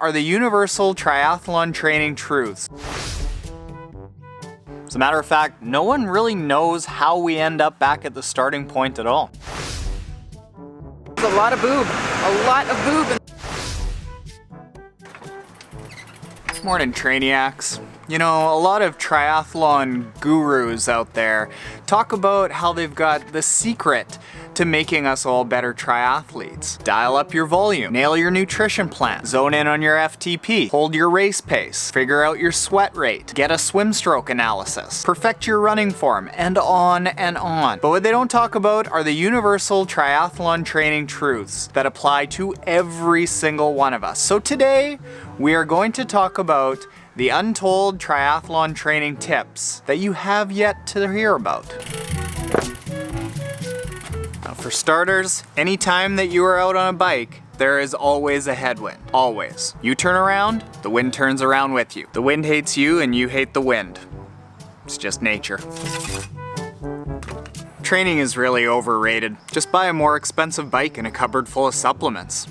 are the universal triathlon training truths. As a matter of fact, no one really knows how we end up back at the starting point at all. There's a lot of boob. A lot of boob. Morning, Trainiacs. You know, a lot of triathlon gurus out there talk about how they've got the secret to making us all better triathletes. Dial up your volume, nail your nutrition plan, zone in on your FTP, hold your race pace, figure out your sweat rate, get a swim stroke analysis, perfect your running form, and on and on. But what they don't talk about are the universal triathlon training truths that apply to every single one of us. So today, we are going to talk about the untold triathlon training tips that you have yet to hear about. Now, for starters, anytime that you are out on a bike, there is always a headwind. Always. You turn around, the wind turns around with you. The wind hates you and you hate the wind. It's just nature. Training is really overrated. Just buy a more expensive bike and a cupboard full of supplements.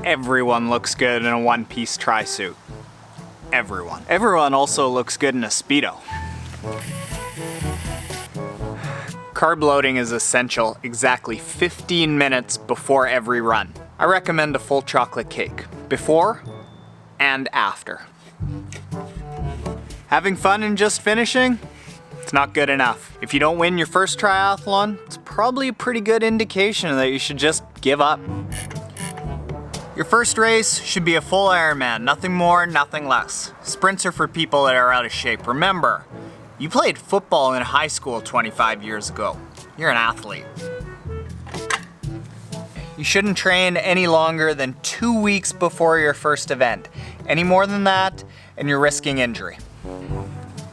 Everyone looks good in a one-piece tri-suit. Everyone. Everyone also looks good in a speedo. Carb loading is essential exactly 15 minutes before every run. I recommend a full chocolate cake, before and after. Having fun and just finishing? It's not good enough. If you don't win your first triathlon, it's probably a pretty good indication that you should just give up. Your first race should be a full Ironman, nothing more, nothing less. Sprints are for people that are out of shape. Remember, you played football in high school 25 years ago. You're an athlete. You shouldn't train any longer than 2 weeks before your first event. Any more than that, and you're risking injury.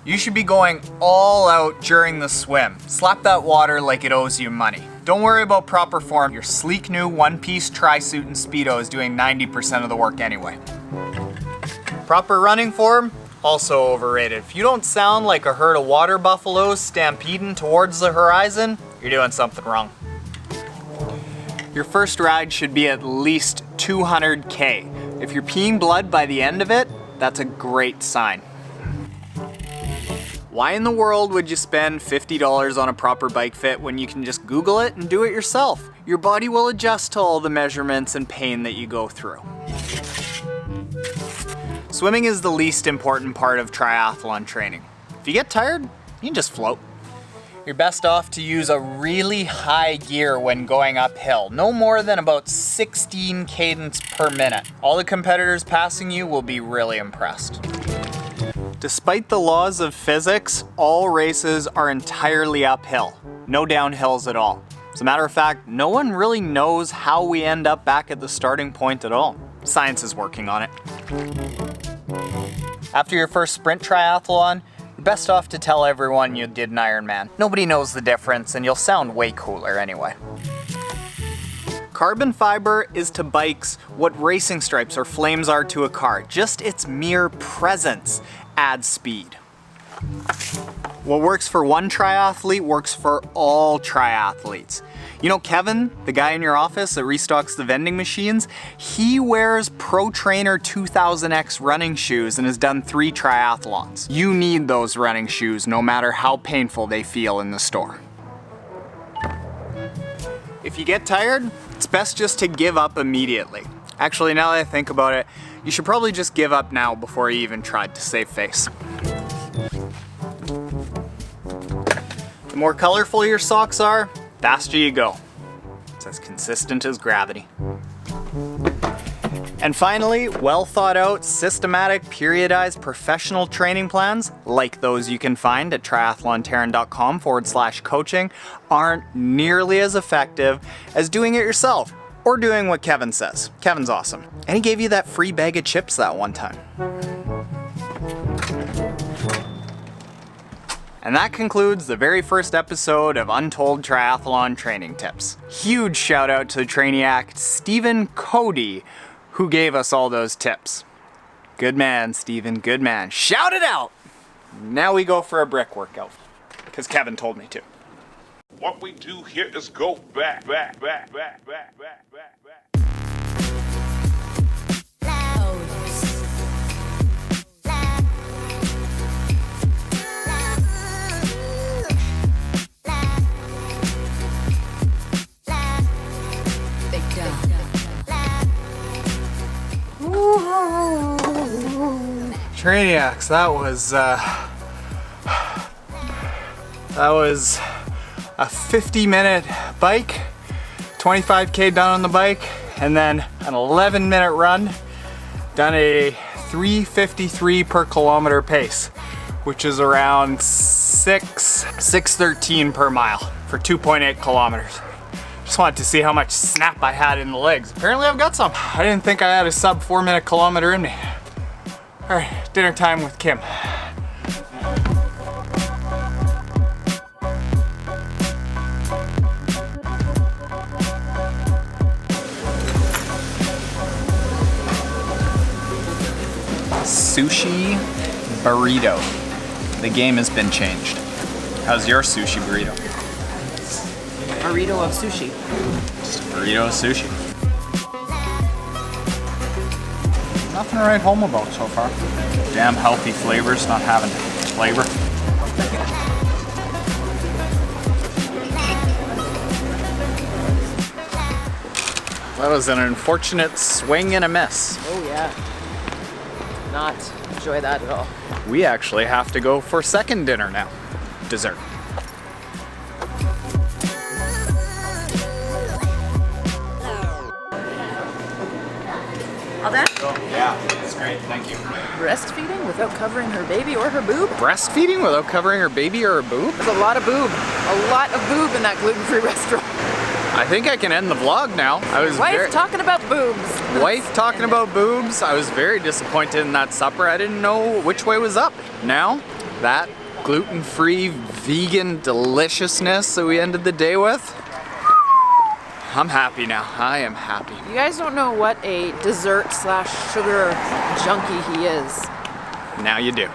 You should be going all out during the swim. Slap that water like it owes you money. Don't worry about proper form. Your sleek new one-piece tri-suit and speedo is doing 90% of the work anyway. Proper running form? Also overrated. If you don't sound like a herd of water buffaloes stampeding towards the horizon, you're doing something wrong. Your first ride should be at least 200K. If you're peeing blood by the end of it, that's a great sign. Why in the world would you spend $50 on a proper bike fit when you can just Google it and do it yourself? Your body will adjust to all the measurements and pain that you go through. Swimming is the least important part of triathlon training. If you get tired, you can just float. You're best off to use a really high gear when going uphill, no more than about 16 cadence per minute. All the competitors passing you will be really impressed. Despite the laws of physics, all races are entirely uphill. No downhills at all. As a matter of fact, no one really knows how we end up back at the starting point at all. Science is working on it. After your first sprint triathlon, you're best off to tell everyone you did an Ironman. Nobody knows the difference and you'll sound way cooler anyway. Carbon fiber is to bikes what racing stripes or flames are to a car. Just its mere presence adds speed. What works for one triathlete works for all triathletes. You know Kevin, the guy in your office that restocks the vending machines? He wears Pro Trainer 2000X running shoes and has done 3 triathlons. You need those running shoes no matter how painful they feel in the store. If you get tired, it's best just to give up immediately. Actually, now that I think about it, you should probably just give up now before you even tried to save face. The more colorful your socks are, faster you go. It's as consistent as gravity. And finally, well thought out, systematic, periodized professional training plans, like those you can find at triathlontaren.com/coaching, aren't nearly as effective as doing it yourself or doing what Kevin says. Kevin's awesome. And he gave you that free bag of chips that one time. And that concludes the very first episode of Untold Triathlon Training Tips. Huge shout out to the Trainiac Stephen Cody, who gave us all those tips. Good man, Stephen, good man. Shout it out! Now we go for a brick workout, because Kevin told me to. What we do here is go back. Trainiacs, that was a 50-minute bike, 25K done on the bike, and then an 11-minute run, done a 3:53 per kilometer pace, which is around 6:13 per mile for 2.8 kilometers. Just wanted to see how much snap I had in the legs. Apparently I've got some. I didn't think I had a sub 4-minute kilometer in me. All right, dinner time with Kim. Sushi burrito. The game has been changed. How's your sushi burrito? Burrito of sushi. Just a burrito of sushi. Nothing to write home about so far. Damn healthy flavors not having flavor. That was an unfortunate swing and a miss. Oh yeah. Not enjoy that at all. We actually have to go for second dinner now. Dessert. All that? Yeah, that's great, thank you. Breastfeeding without covering her baby or her boob? Breastfeeding without covering her baby or her boob? There's a lot of boob. A lot of boob in that gluten-free restaurant. I think I can end the vlog now. I was Wife talking about boobs. Wife talking about boobs. I was very disappointed in that supper. I didn't know which way was up. Now, that gluten-free, vegan deliciousness that we ended the day with, I'm happy now. I am happy. You guys don't know what a dessert/sugar junkie he is. Now you do.